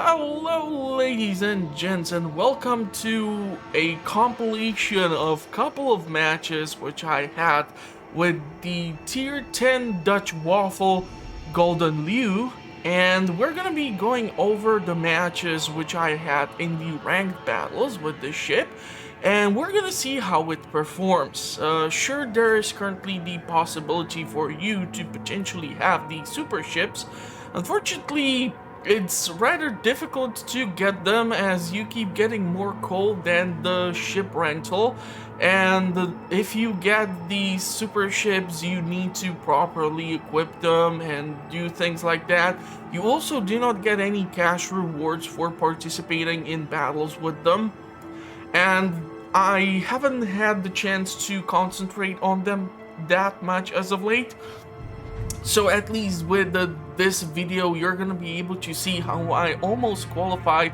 Hello ladies and gents, and welcome to a compilation of couple of matches which I had with the tier 10 Dutch Gouden Leeuw, and we're gonna be going over the matches which I had in the ranked battles with this ship, and we're gonna see how it performs. Sure, there is currently the possibility for you to potentially have the super ships. Unfortunately, it's rather difficult to get them as you keep getting more coal than the ship rental, and if you get these super ships you need to properly equip them and do things like that. You also do not get any cash rewards for participating in battles with them, and I haven't had the chance to concentrate on them that much as of late. So at least with this video, you're gonna be able to see how I almost qualified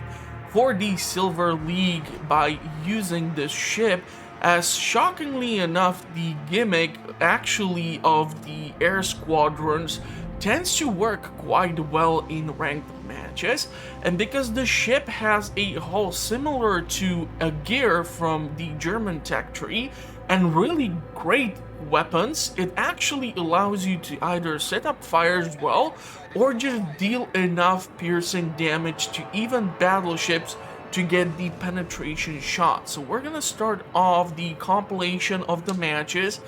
for the Silver League by using this ship, as shockingly enough, the gimmick actually of the air squadrons tends to work quite well in ranked matches, and because the ship has a hull similar to a gear from the German tech tree and really great weapons, it actually allows you to either set up fires well or just deal enough piercing damage to even battleships to get the penetration shot. So we're gonna start off the compilation of the matches.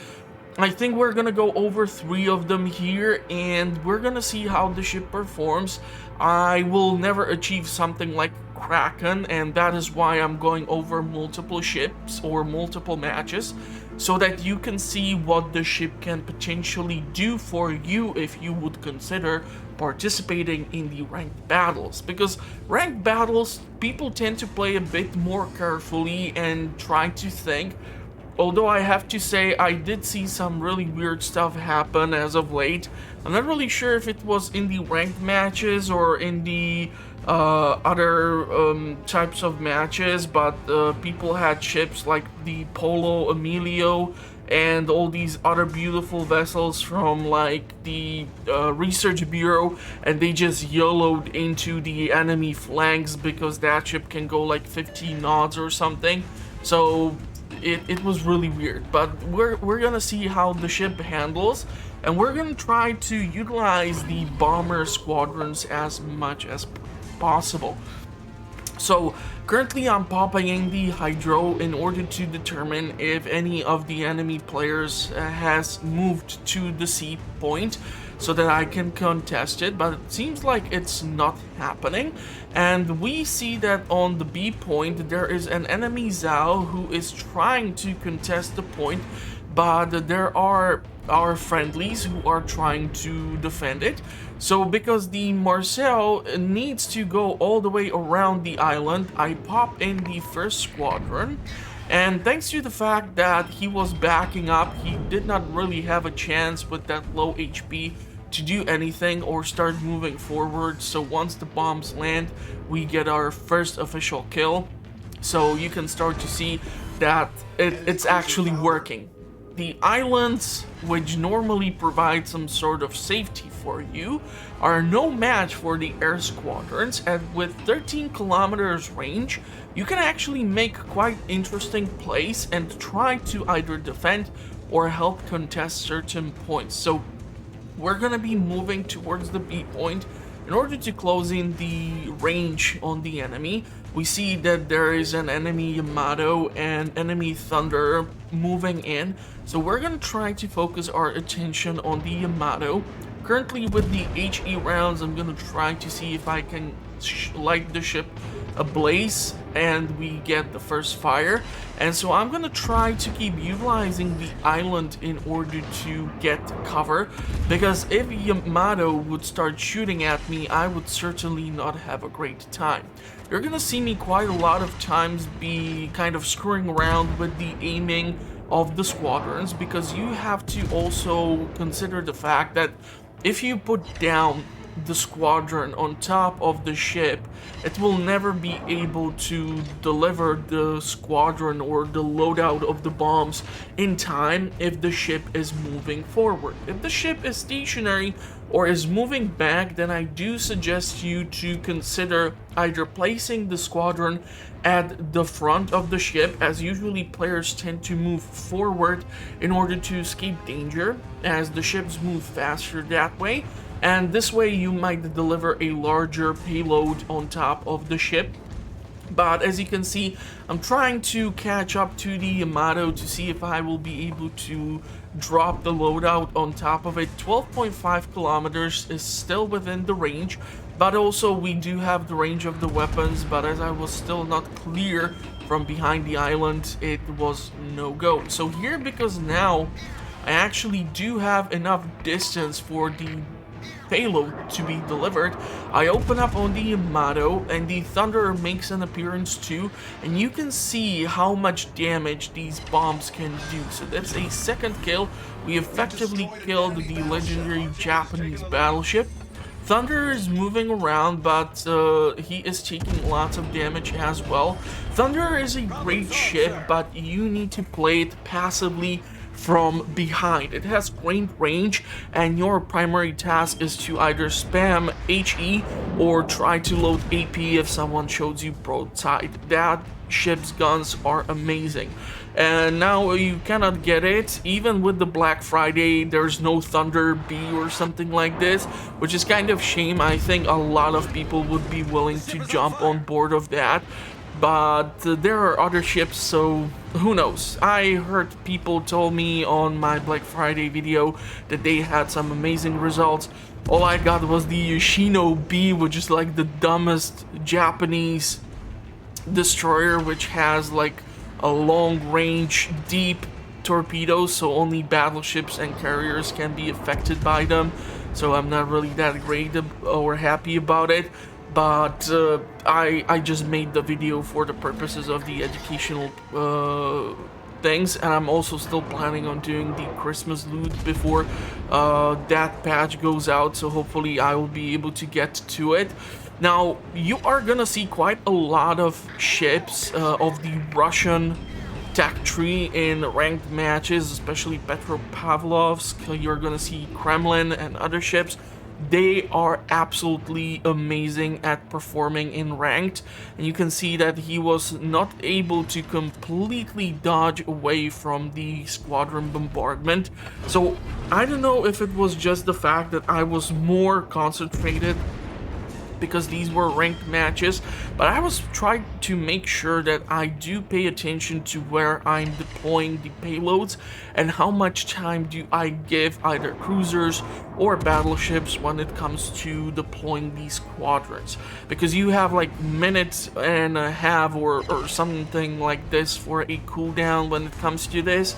I think we're gonna go over 3 of them here, and we're gonna see how the ship performs. I will never achieve something like Kraken, and that is why I'm going over multiple ships or multiple matches, so that you can see what the ship can potentially do for you if you would consider participating in the ranked battles. Because ranked battles, people tend to play a bit more carefully and try to think. Although I have to say, I did see some really weird stuff happen as of late. I'm not really sure if it was in the ranked matches or in the other types of matches, but people had ships like the Polo Emilio and all these other beautiful vessels from like the research bureau, and they just YOLO'd into the enemy flanks because that ship can go like 15 knots or something. So it was really weird, but we're gonna see how the ship handles, and we're gonna try to utilize the bomber squadrons as much as possible. So currently I'm popping in the hydro in order to determine if any of the enemy players has moved to the C point, so that I can contest it, but it seems like it's not happening. And we see that on the B point there is an enemy Zhao who is trying to contest the point, but there are our friendlies who are trying to defend it. So because the Marcel needs to go all the way around the island, I pop in the first squadron, and thanks to the fact that he was backing up, he did not really have a chance with that low HP to do anything or start moving forward. So once the bombs land, we get our first official kill. So you can start to see that it's actually working. The islands, which normally provide some sort of safety for you, are no match for the air squadrons, and with 13 kilometers range, you can actually make quite interesting plays and try to either defend or help contest certain points. So we're gonna be moving towards the B point in order to close in the range on the enemy. We see that there is an enemy Yamato and enemy Thunder moving in, so we're gonna try to focus our attention on the Yamato. Currently with the HE rounds, I'm gonna try to see if I can light the ship ablaze and we get the first fire. And so I'm gonna try to keep utilizing the island in order to get cover, because if Yamato would start shooting at me, I would certainly not have a great time. You're gonna see me quite a lot of times be kind of screwing around with the aiming of the squadrons, because you have to also consider the fact that if you put down the squadron on top of the ship, it will never be able to deliver the squadron or the loadout of the bombs in time if the ship is moving forward. If the ship is stationary or is moving back, then I do suggest you to consider either placing the squadron at the front of the ship, as usually players tend to move forward in order to escape danger, as the ships move faster that way, and this way you might deliver a larger payload on top of the ship. But as you can see, I'm trying to catch up to the Yamato to see if I will be able to drop the loadout on top of it. 12.5 kilometers is still within the range, but also we do have the range of the weapons, but as I was still not clear from behind the island, it was no go. So here, because now I actually do have enough distance for the payload to be delivered, I open up on the Yamato, and the Thunderer makes an appearance too, and you can see how much damage these bombs can do. So that's a second kill. We effectively killed the legendary Japanese battleship. Thunder is moving around, but he is taking lots of damage as well. Thunder is a great ship, but you need to play it passively from behind. It has great range, and your primary task is to either spam HE or try to load AP if someone shows you broadside. That ship's guns are amazing. And now you cannot get it. Even with the Black Friday, there's no Thunder B or something like this, which is kind of shame. I think a lot of people would be willing to jump on board of that. But there are other ships, so who knows. I heard people told me on my Black Friday video that they had some amazing results. All I got was the Yoshino B, which is like the dumbest Japanese destroyer, which has like a long range, deep torpedoes, so only battleships and carriers can be affected by them. So I'm not really that great or happy about it. But I just made the video for the purposes of the educational things, and I'm also still planning on doing the Christmas loot before that patch goes out, so hopefully I will be able to get to it. Now, you are gonna see quite a lot of ships of the Russian tech tree in ranked matches, especially Petropavlovsk. You're gonna see Kremlin and other ships. They are absolutely amazing at performing in ranked, and you can see that he was not able to completely dodge away from the squadron bombardment. So I don't know if it was just the fact that I was more concentrated because these were ranked matches, but I was trying to make sure that I do pay attention to where I'm deploying the payloads and how much time do I give either cruisers or battleships when it comes to deploying these squadrons, because you have like minutes and a half or something like this for a cooldown when it comes to this.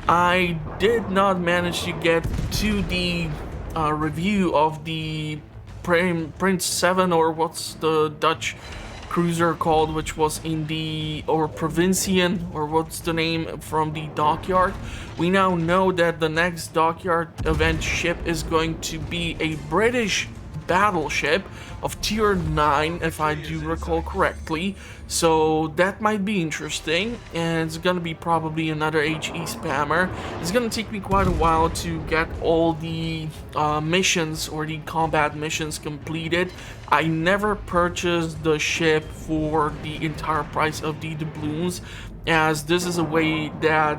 I did not manage to get to the review of the Prince 7, or what's the Dutch cruiser called, which was in the, or Provincian, or what's the name, from the dockyard. We now know that the next dockyard event ship is going to be a British battleship of tier 9, if I do recall correctly, so that might be interesting. And it's gonna be probably another HE spammer. It's gonna take me quite a while to get all the missions or the combat missions completed. I never purchased the ship for the entire price of the doubloons, as this is a way that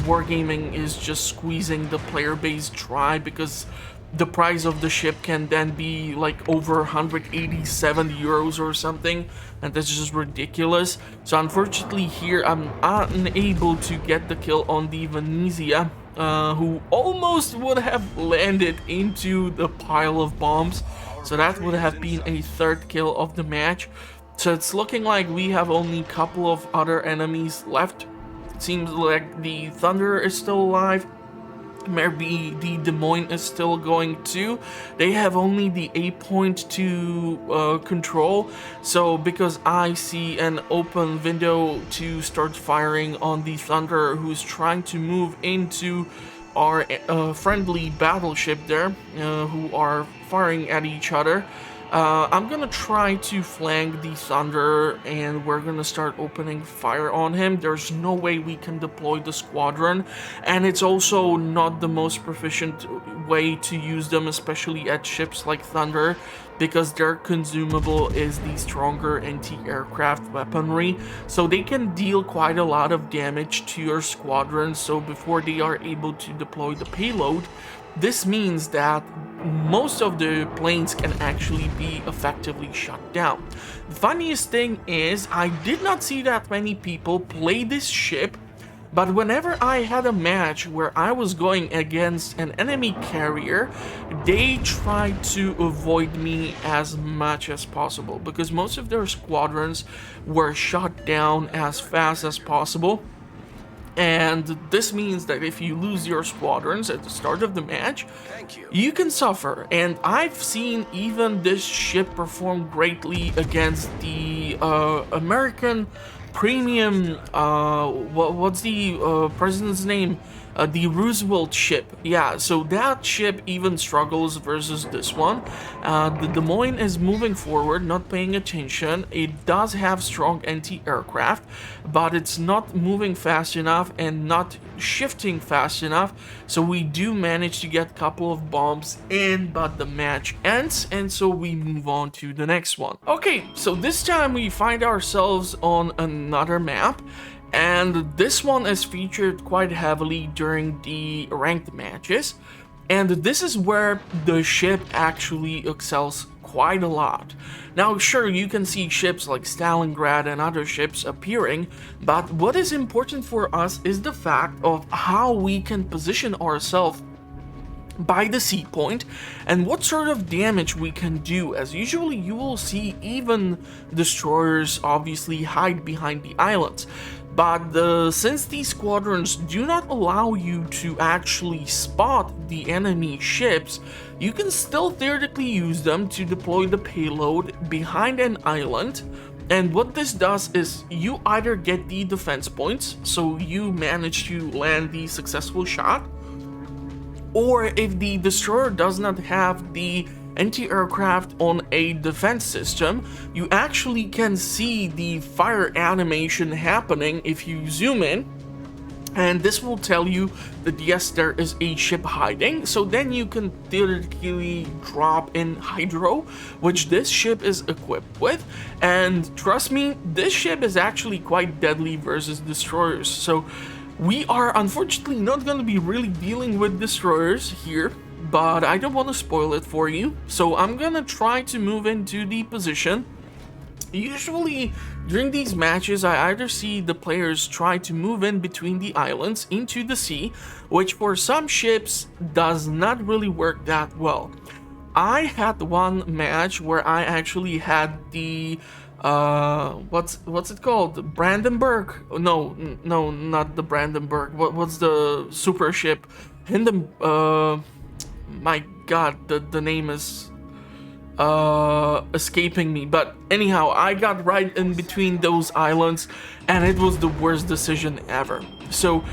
Wargaming is just squeezing the player base dry, because the price of the ship can then be like over 187 euros or something, and that's just ridiculous. So unfortunately here I'm unable to get the kill on the Venezia, who almost would have landed into the pile of bombs. So that would have been a third kill of the match. So it's looking like we have only a couple of other enemies left. It seems like the Thunder is still alive. Maybe the Des Moines is still going too. They have only the A point to control, so because I see an open window to start firing on the Thunder, who's trying to move into our friendly battleship there, who are firing at each other. I'm gonna try to flank the Thunder, and we're gonna start opening fire on him. There's no way we can deploy the squadron, and it's also not the most proficient way to use them, especially at ships like Thunder, because their consumable is the stronger anti-aircraft weaponry, so they can deal quite a lot of damage to your squadron. So before they are able to deploy the payload, this means that most of the planes can actually be effectively shut down. The funniest thing is, I did not see that many people play this ship, but whenever I had a match where I was going against an enemy carrier, they tried to avoid me as much as possible, because most of their squadrons were shut down as fast as possible. And this means that if you lose your squadrons at the start of the match, you can suffer. And I've seen even this ship perform greatly against the American premium, what's the president's name? The Roosevelt ship. Yeah, so that ship even struggles versus this one. The Des Moines is moving forward, not paying attention. It does have strong anti-aircraft, but it's not moving fast enough and not shifting fast enough. So we do manage to get a couple of bombs in, but the match ends, and so we move on to the next one. Okay, so this time we find ourselves on another map. And this one is featured quite heavily during the ranked matches, and this is where the ship actually excels quite a lot. Now sure, you can see ships like Stalingrad and other ships appearing, but what is important for us is the fact of how we can position ourselves by the sea point and what sort of damage we can do, as usually you will see even destroyers obviously hide behind the islands. But since these squadrons do not allow you to actually spot the enemy ships, you can still theoretically use them to deploy the payload behind an island. And what this does is you either get the defense points, so you manage to land the successful shot, or if the destroyer does not have the anti-aircraft on a defense system, you actually can see the fire animation happening if you zoom in, and this will tell you that yes, there is a ship hiding. So then you can theoretically drop in hydro, which this ship is equipped with, and trust me, this ship is actually quite deadly versus destroyers. So we are unfortunately not going to be really dealing with destroyers here, but I don't want to spoil it for you, so I'm gonna try to move into the position. Usually during these matches, I either see the players try to move in between the islands into the sea, which for some ships does not really work that well. I had one match where I actually had the what's it called? Brandenburg? No, not the Brandenburg. What's the super ship? My god, the name is escaping me, but anyhow, I got right in between those islands and it was the worst decision ever. So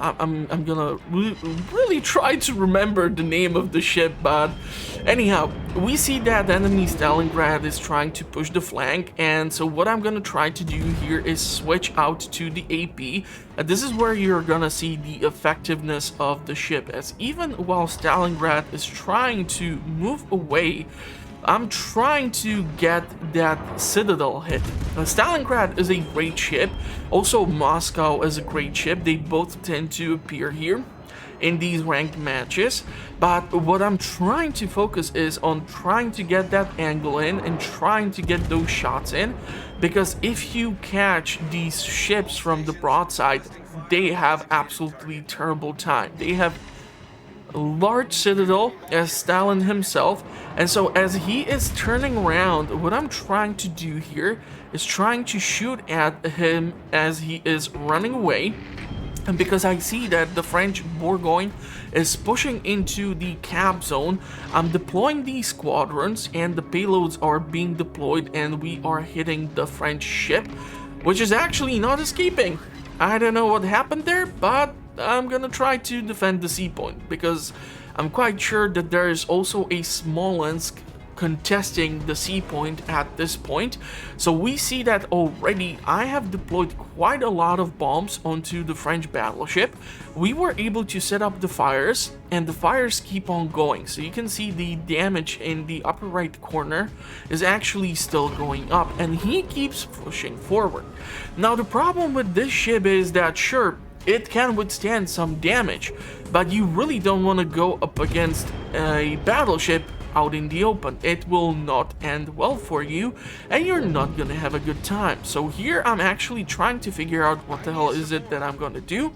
I'm gonna really try to remember the name of the ship, but anyhow, we see that enemy Stalingrad is trying to push the flank, and so what I'm gonna try to do here is switch out to the AP. This is where you're gonna see the effectiveness of the ship, as even while Stalingrad is trying to move away, I'm trying to get that Citadel hit. Stalingrad is a great ship, also Moscow is a great ship. They both tend to appear here in these ranked matches, but what I'm trying to focus is on trying to get that angle in and trying to get those shots in, because if you catch these ships from the broadside, they have absolutely terrible time. They have a large citadel as Stalin himself, and so as he is turning around, what I'm trying to do here is trying to shoot at him as he is running away. And because I see that the French Bourgogne is pushing into the cap zone, I'm deploying these squadrons and the payloads are being deployed and we are hitting the French ship, which is actually not escaping. I don't know what happened there, but I'm gonna try to defend the sea point because I'm quite sure that there is also a Smolensk contesting the sea point at this point. So we see that already I have deployed quite a lot of bombs onto the French battleship. We were able to set up the fires, and the fires keep on going. So you can see the damage in the upper right corner is actually still going up, and he keeps pushing forward. Now the problem with this ship is that sure, it can withstand some damage, but you really don't want to go up against a battleship out in the open. It will not end well for you, and you're not gonna have a good time. So here I'm actually trying to figure out what the hell is it that I'm gonna do,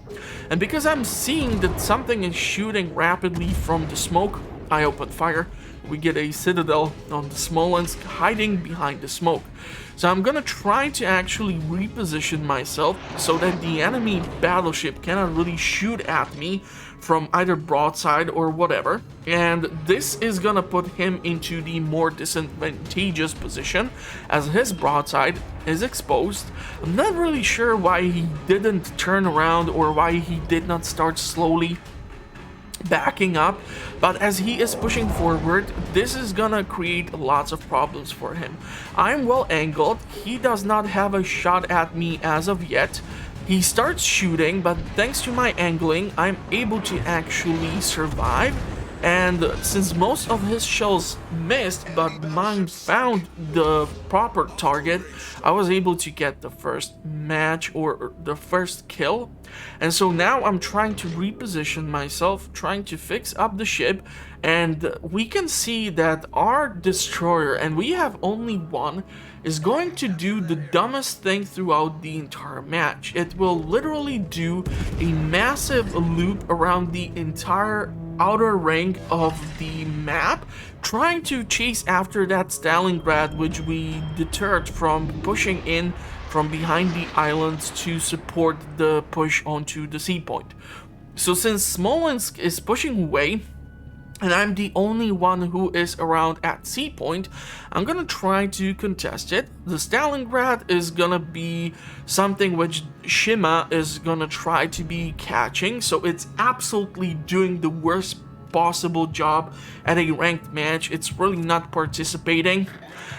and because I'm seeing that something is shooting rapidly from the smoke, I open fire. We get a citadel on the Smolensk hiding behind the smoke. So I'm gonna try to actually reposition myself so that the enemy battleship cannot really shoot at me from either broadside or whatever, and this is gonna put him into the more disadvantageous position as his broadside is exposed. I'm not really sure why he didn't turn around or why he did not start slowly backing up, but as he is pushing forward, this is gonna create lots of problems for him. I'm well angled, he does not have a shot at me as of yet. He starts shooting, but thanks to my angling, I'm able to actually survive. And since most of his shells missed, but mine found the proper target, I was able to get the first match or the first kill. And so now I'm trying to reposition myself, trying to fix up the ship, and we can see that our destroyer, and we have only one, is going to do the dumbest thing throughout the entire match. It will literally do a massive loop around the entire outer ring of the map, trying to chase after that Stalingrad, which we deterred from pushing in from behind the islands to support the push onto the sea point. So since Smolensk is pushing away, and I'm the only one who is around at sea point, I'm gonna try to contest it. The Stalingrad is gonna be something which Shima is gonna try to be catching, so it's absolutely doing the worst possible job at a ranked match. It's really not participating,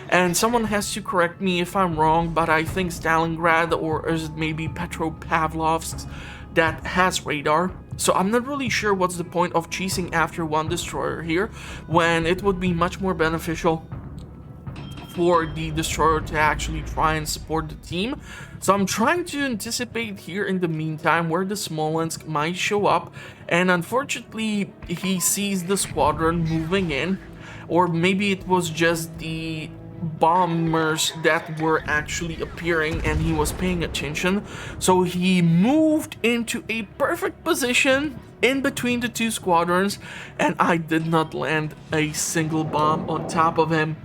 and someone has to correct me if I'm wrong, but I think Stalingrad, or is it maybe Petropavlovsk, that has radar. So I'm not really sure what's the point of chasing after one destroyer here, when it would be much more beneficial for the destroyer to actually try and support the team. So I'm trying to anticipate here in the meantime where the Smolensk might show up, and unfortunately he sees the squadron moving in, or maybe it was just the bombers that were actually appearing and he was paying attention, so he moved into a perfect position in between the two squadrons, and I did not land a single bomb on top of him,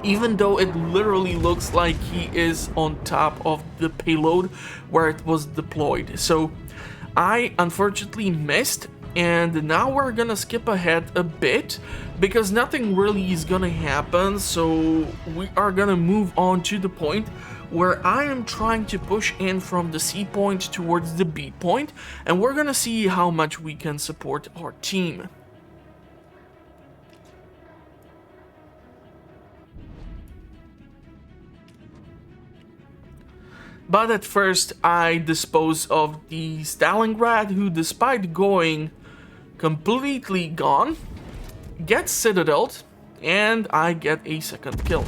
even though it literally looks like he is on top of the payload where it was deployed. So I unfortunately missed, and now we're gonna skip ahead a bit because nothing really is gonna happen. So we are gonna move on to the point where I am trying to push in from the C point towards the B point, and we're gonna see how much we can support our team. But at first I dispose of the Stalingrad, who despite going completely gone, gets citadeled, and I get a second kill.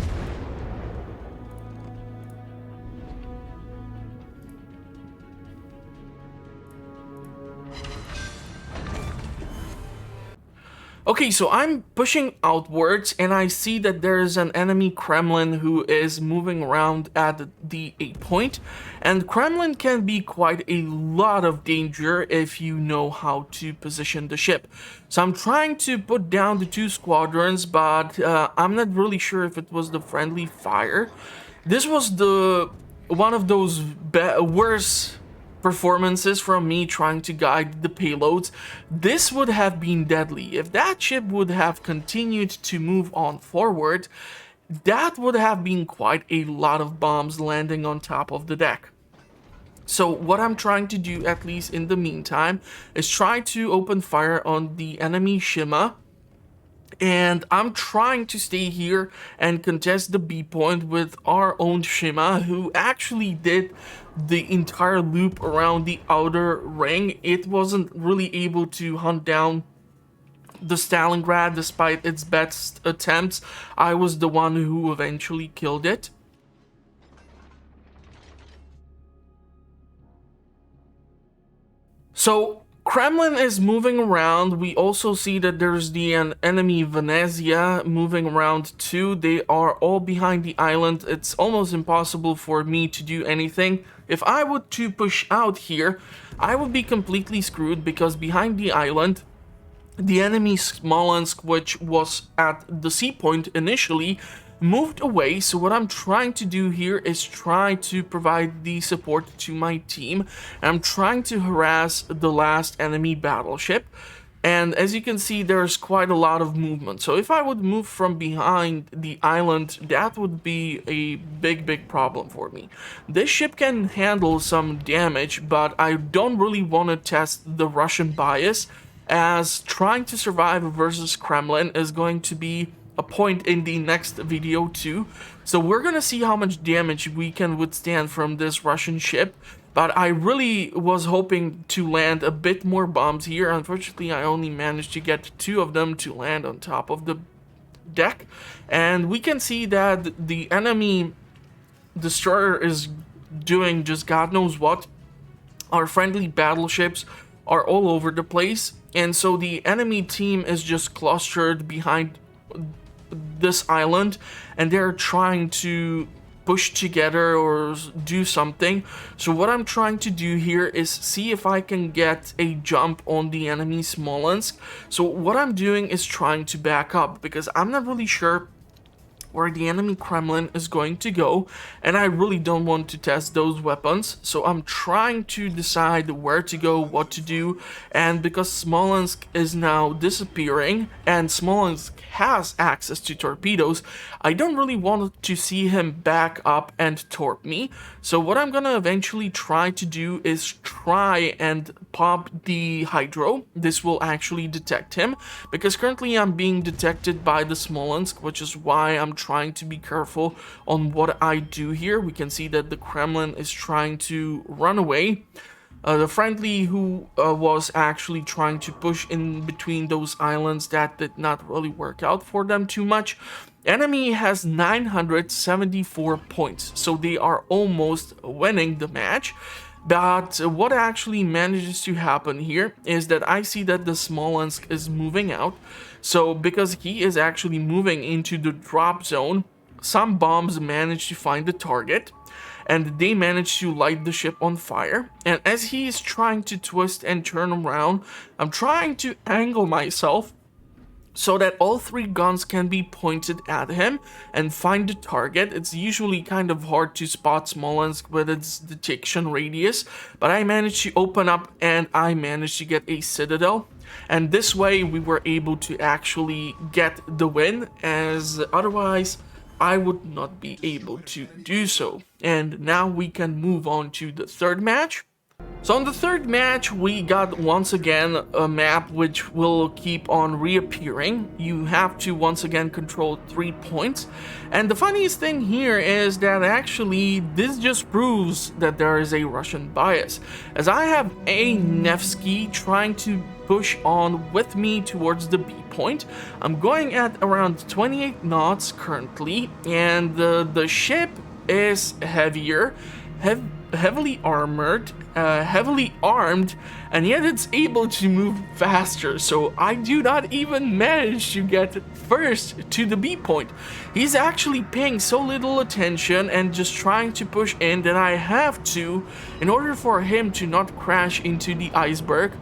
Okay, so I'm pushing outwards, and I see that there is an enemy Kremlin who is moving around at the 8 point, and Kremlin can be quite a lot of danger if you know how to position the ship. So I'm trying to put down the two squadrons, but I'm not really sure if it was the friendly fire. This was one of those worst performances from me trying to guide the payloads. This would have been deadly. If that ship would have continued to move on forward, that would have been quite a lot of bombs landing on top of the deck. So what I'm trying to do, at least in the meantime, is try to open fire on the enemy Shima. And I'm trying to stay here and contest the B point with our own Shima, who actually did the entire loop around the outer ring. It wasn't really able to hunt down the Stalingrad despite its best attempts. I was the one who eventually killed it. So Kremlin is moving around. We also see that there's the enemy Venezia moving around too. They are all behind the island. It's almost impossible for me to do anything. If I were to push out here, I would be completely screwed, because behind the island, the enemy Smolensk, which was at the sea point initially, moved away. So what I'm trying to do here is try to provide the support to my team. I'm trying to harass the last enemy battleship. And as you can see, there's quite a lot of movement. So if I would move from behind the island, that would be a big problem for me. This ship can handle some damage, but I don't really want to test the Russian bias, as trying to survive versus Kremlin is going to be a point in the next video too. So we're gonna see how much damage we can withstand from this Russian ship. But I really was hoping to land a bit more bombs here. Unfortunately, I only managed to get 2 of them to land on top of the deck. And we can see that the enemy destroyer is doing just God knows what. Our friendly battleships are all over the place. And so the enemy team is just clustered behind this island, and they're trying to push together or do something. So what I'm trying to do here is see if I can get a jump on the enemy Smolensk. So what I'm doing is trying to back up, because I'm not really sure where the enemy Kremlin is going to go, and I really don't want to test those weapons. So I'm trying to decide where to go, what to do. And because Smolensk is now disappearing and Smolensk has access to torpedoes, I don't really want to see him back up and torp me. So what I'm gonna eventually try to do is try and pop the hydro. This will actually detect him, because currently I'm being detected by the Smolensk, which is why I'm trying to be careful on what I do here. We can see that the Kremlin is trying to run away. The friendly who was actually trying to push in between those islands, that did not really work out for them too much. Enemy has 974 points, so they are almost winning the match. But what actually manages to happen here is that I see that the Smolensk is moving out. So because he is actually moving into the drop zone, some bombs manage to find the target, and they manage to light the ship on fire. And as he is trying to twist and turn around, I'm trying to angle myself so that all 3 guns can be pointed at him and find the target. It's usually kind of hard to spot Smolensk with its detection radius, but I managed to open up and I managed to get a citadel. And this way we were able to actually get the win, as otherwise I would not be able to do so. And now we can move on to the third match. So on the third match, we got once again a map which will keep on reappearing. You have to once again control 3 points. And the funniest thing here is that actually this just proves that there is a Russian bias, as I have a Nevsky trying to push on with me towards the B point. I'm going at around 28 knots currently, and the ship is heavier, heavily armored, heavily armed, and yet it's able to move faster. So I do not even manage to get first to the B point. He's actually paying so little attention and just trying to push in that I have to, in order for him to not crash into the iceberg,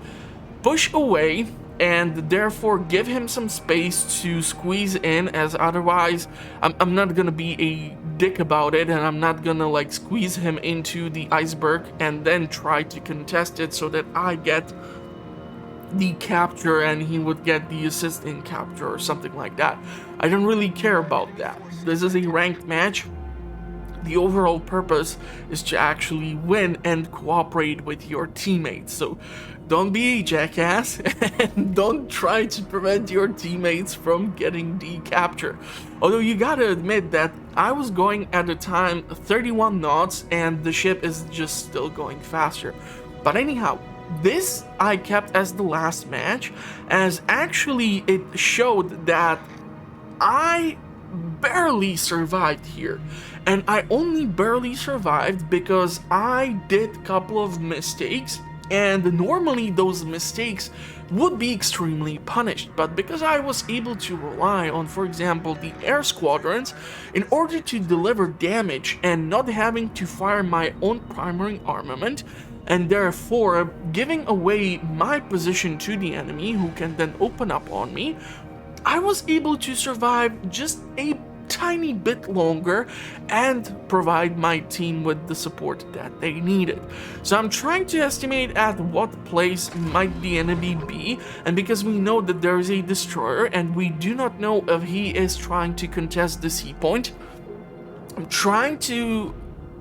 push away and therefore give him some space to squeeze in, as otherwise I'm not gonna be a dick about it, and I'm not gonna like squeeze him into the iceberg and then try to contest it so that I get the capture and he would get the assist in capture or something like that. I don't really care about that. This is a ranked match. The overall purpose is to actually win and cooperate with your teammates. So don't be a jackass and don't try to prevent your teammates from getting the capture. Although you gotta admit that I was going at the time 31 knots and the ship is just still going faster. But anyhow, this I kept as the last match, as actually it showed that I barely survived here. And I only barely survived because I did a couple of mistakes, and normally those mistakes would be extremely punished, but because I was able to rely on, for example, the air squadrons in order to deliver damage and not having to fire my own primary armament, and therefore giving away my position to the enemy who can then open up on me, I was able to survive just a tiny bit longer and provide my team with the support that they needed. So I'm trying to estimate at what place might the enemy be, and because we know that there is a destroyer and we do not know if he is trying to contest the sea point, I'm trying to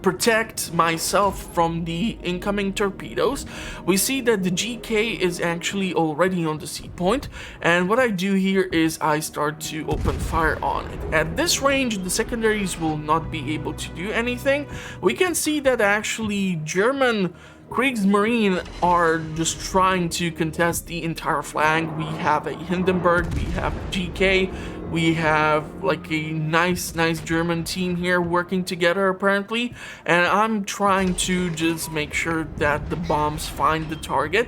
protect myself from the incoming torpedoes. We see that the GK is actually already on the sea point, and what I do here is I start to open fire on it. At this range, the secondaries will not be able to do anything. We can see that actually German Kriegsmarine are just trying to contest the entire flank. We have a Hindenburg, we have GK, we have like a nice German team here working together apparently, and I'm trying to just make sure that the bombs find the target.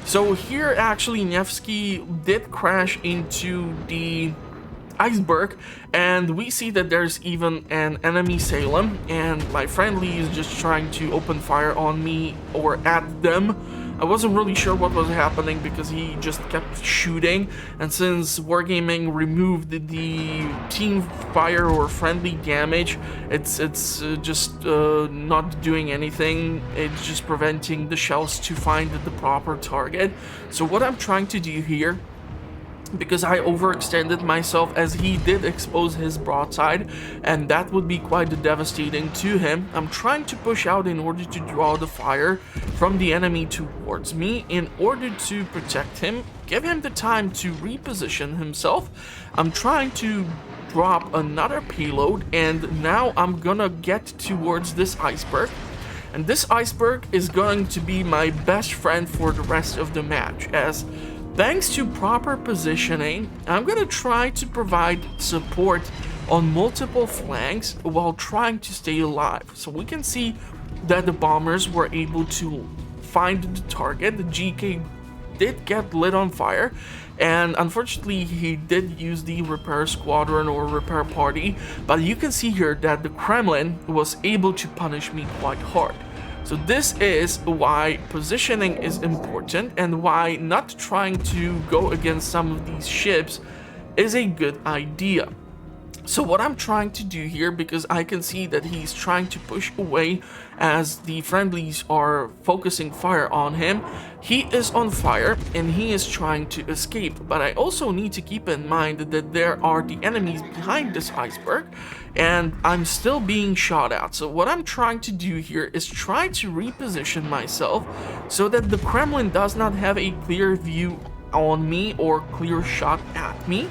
So here actually Nevsky did crash into the iceberg, and we see that there's even an enemy Salem, and my friendly is just trying to open fire on me or at them. I wasn't really sure what was happening because he just kept shooting, and since Wargaming removed the team fire or friendly damage, it's just not doing anything. It's just preventing the shells to find the proper target. So what I'm trying to do here, because I overextended myself as he did expose his broadside, and that would be quite devastating to him, I'm trying to push out in order to draw the fire from the enemy towards me in order to protect him, give him the time to reposition himself. I'm trying to drop another payload, and now I'm gonna get towards this iceberg. And this iceberg is going to be my best friend for the rest of the match, as thanks to proper positioning, I'm gonna try to provide support on multiple flanks while trying to stay alive. So we can see that the bombers were able to find the target. The GK did get lit on fire, and unfortunately he did use the repair squadron or repair party, but you can see here that the Kremlin was able to punish me quite hard. So this is why positioning is important, and why not trying to go against some of these ships is a good idea. So what I'm trying to do here, because I can see that he's trying to push away as the friendlies are focusing fire on him, he is on fire and he is trying to escape. But I also need to keep in mind that there are the enemies behind this iceberg, and I'm still being shot at. So what I'm trying to do here is try to reposition myself so that the Kremlin does not have a clear view on me or clear shot at me.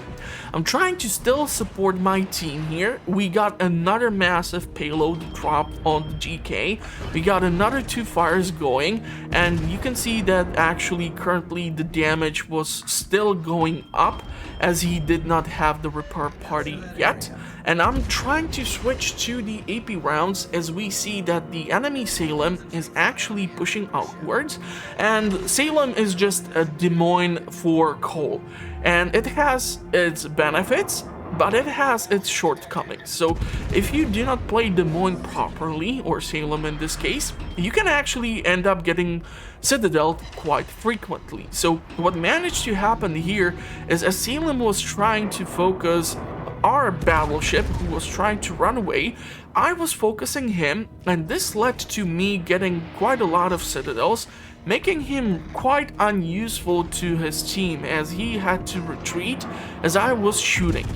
I'm trying to still support my team here. We got another massive payload dropped on the GK. We got another 2 fires going, and you can see that actually currently the damage was still going up as he did not have the repair party yet. And I'm trying to switch to the AP rounds as we see that the enemy Salem is actually pushing outwards, and Salem is just a Des Moines for coal, and it has its benefits, but it has its shortcomings. So if you do not play Des Moines properly, or Salem in this case, you can actually end up getting citadeled quite frequently. So what managed to happen here is as Salem was trying to focus our battleship, who was trying to run away, I was focusing him, and this led to me getting quite a lot of citadels, making him quite unuseful to his team as he had to retreat as I was shooting.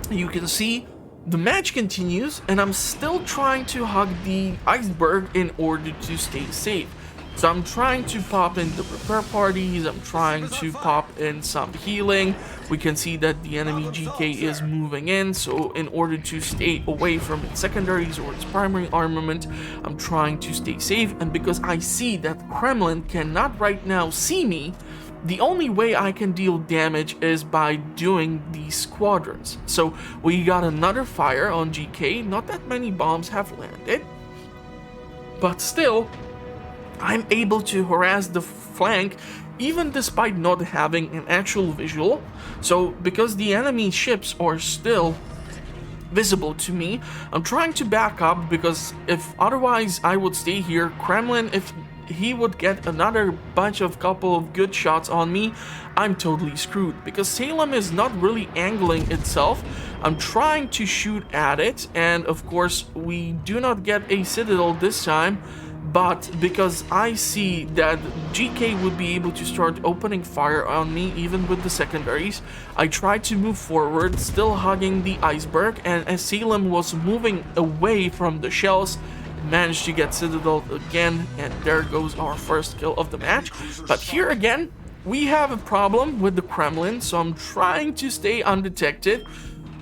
You can see the match continues, and I'm still trying to hug the iceberg in order to stay safe. So I'm trying to pop in the repair parties, I'm trying to pop in some healing. We can see that the enemy GK is moving in, so in order to stay away from its secondaries or its primary armament, I'm trying to stay safe. And because I see that Kremlin cannot right now see me, the only way I can deal damage is by doing these squadrons. So we got another fire on GK, not that many bombs have landed, but still, I'm able to harass the flank even despite not having an actual visual. So because the enemy ships are still visible to me, I'm trying to back up, because if otherwise I would stay here, Kremlin, if he would get another bunch of couple of good shots on me, I'm totally screwed, because Salem is not really angling itself. I'm trying to shoot at it, and of course we do not get a citadel this time. But because I see that GK would be able to start opening fire on me even with the secondaries, I tried to move forward, still hugging the iceberg, and as Salem was moving away from the shells, managed to get citadel again, and there goes our first kill of the match. But here again, we have a problem with the Kremlin, so I'm trying to stay undetected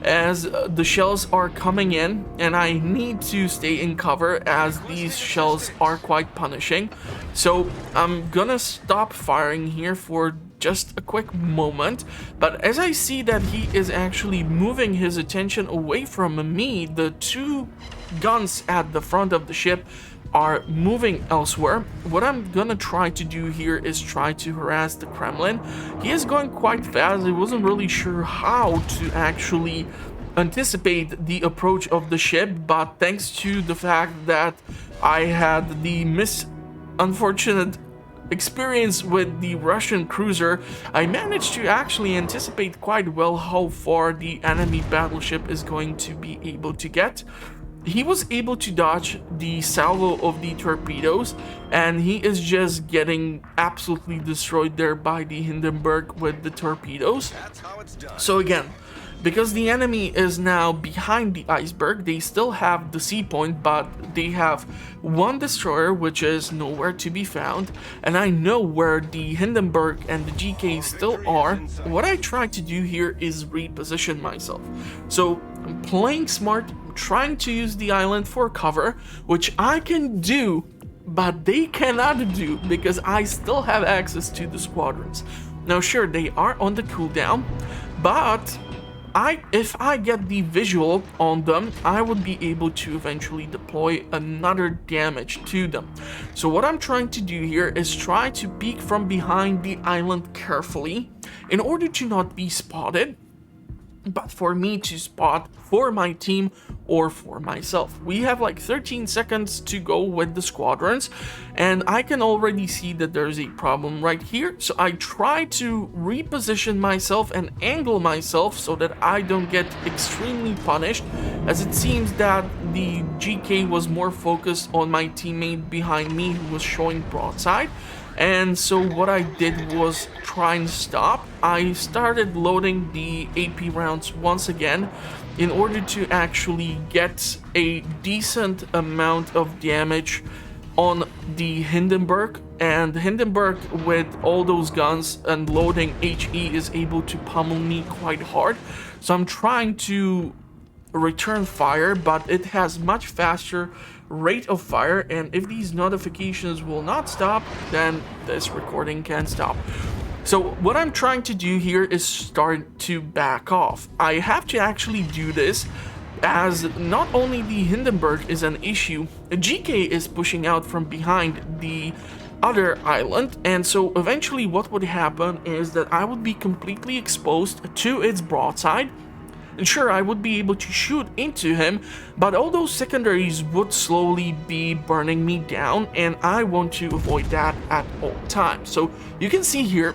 as the shells are coming in, and I need to stay in cover as these shells are quite punishing. So I'm gonna stop firing here for just a quick moment, but as I see that he is actually moving his attention away from me, the two guns at the front of the ship are moving elsewhere. What I'm gonna try to do here is try to harass the Kremlin. He is going quite fast. I wasn't really sure how to actually anticipate the approach of the ship, but thanks to the fact that I had the unfortunate experience with the Russian cruiser, I managed to actually anticipate quite well how far the enemy battleship is going to be able to get. He was able to dodge the salvo of the torpedoes, and he is just getting absolutely destroyed there by the Hindenburg with the torpedoes. So again, because the enemy is now behind the iceberg, they still have the sea point, but they have one destroyer which is nowhere to be found, and I know where the Hindenburg and the GK still are. What I try to do here is reposition myself. So I'm playing smart, trying to use the island for cover, which I can do, but they cannot do because I still have access to the squadrons. Now sure, they are on the cooldown, but if I get the visual on them, I would be able to eventually deploy another damage to them. So what I'm trying to do here is try to peek from behind the island carefully in order to not be spotted, but for me to spot for my team or for myself. We have like 13 seconds to go with the squadrons, and I can already see that there's a problem right here. So I try to reposition myself and angle myself so that I don't get extremely punished, as it seems that the GK was more focused on my teammate behind me who was showing broadside. And so what I did was try and stop. I started loading the AP rounds once again in order to actually get a decent amount of damage on the Hindenburg. And Hindenburg, with all those guns and loading HE, is able to pummel me quite hard. So I'm trying to return fire, but it has much faster rate of fire, and if these notifications will not stop, then this recording can stop. So what I'm trying to do here is start to back off. I have to actually do this as not only the Hindenburg is an issue, GK is pushing out from behind the other island, and so eventually what would happen is that I would be completely exposed to its broadside. And sure, I would be able to shoot into him, but all those secondaries would slowly be burning me down, and I want to avoid that at all times. So you can see here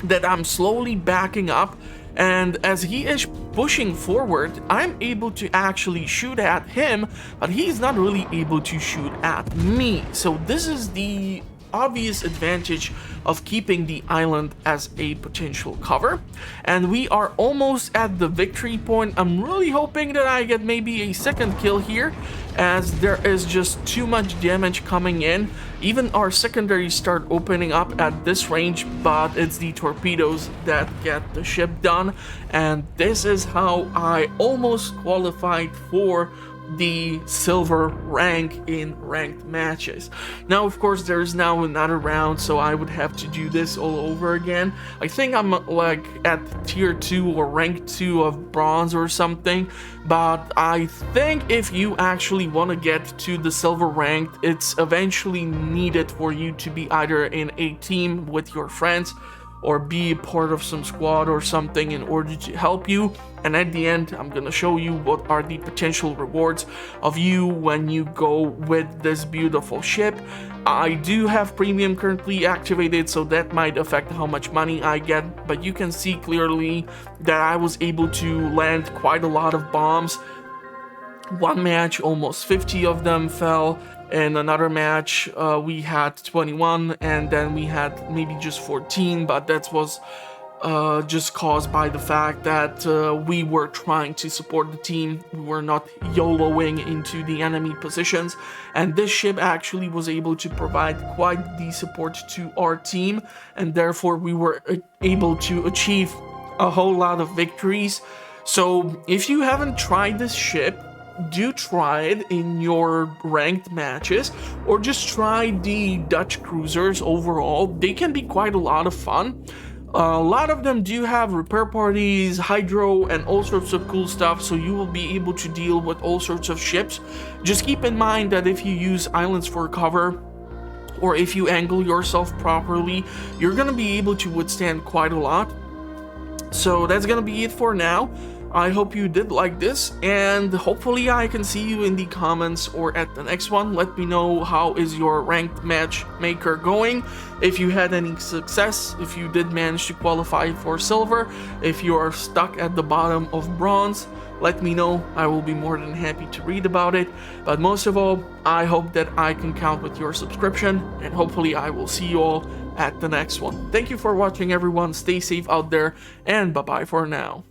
that I'm slowly backing up, and as he is pushing forward, I'm able to actually shoot at him, but he's not really able to shoot at me. So this is the obvious advantage of keeping the island as a potential cover. And we are almost at the victory point. I'm really hoping that I get maybe a second kill here, as there is just too much damage coming in. Even our secondaries start opening up at this range, but it's the torpedoes that get the ship done. And this is how I almost qualified for the silver rank in ranked matches. Now, of course, there's now another round, so I would have to do this all over again. I think I'm like at tier 2 or rank 2 of bronze or something, but I think if you actually want to get to the silver rank, it's eventually needed for you to be either in a team with your friends or be part of some squad or something in order to help you. And at the end, I'm gonna show you what are the potential rewards of you when you go with this beautiful ship. I do have premium currently activated, so that might affect how much money I get, but you can see clearly that I was able to land quite a lot of bombs. One match, almost 50 of them fell. In another match, we had 21, and then we had maybe just 14, but that was just caused by the fact that we were trying to support the team. We were not YOLOing into the enemy positions, and this ship actually was able to provide quite the support to our team, and therefore we were able to achieve a whole lot of victories. So if you haven't tried this ship, do try it in your ranked matches, or just try the Dutch cruisers overall. They can be quite a lot of fun. A lot of them do have repair parties, hydro, and all sorts of cool stuff, so you will be able to deal with all sorts of ships. Just keep in mind that if you use islands for cover, or if you angle yourself properly, you're gonna be able to withstand quite a lot. So that's gonna be it for now. I hope you did like this, and hopefully I can see you in the comments or at the next one. Let me know how is your ranked matchmaker going, if you had any success, if you did manage to qualify for silver, if you are stuck at the bottom of bronze. Let me know. I will be more than happy to read about it. But most of all, I hope that I can count with your subscription, and hopefully I will see you all at the next one. Thank you for watching, everyone. Stay safe out there, and bye-bye for now.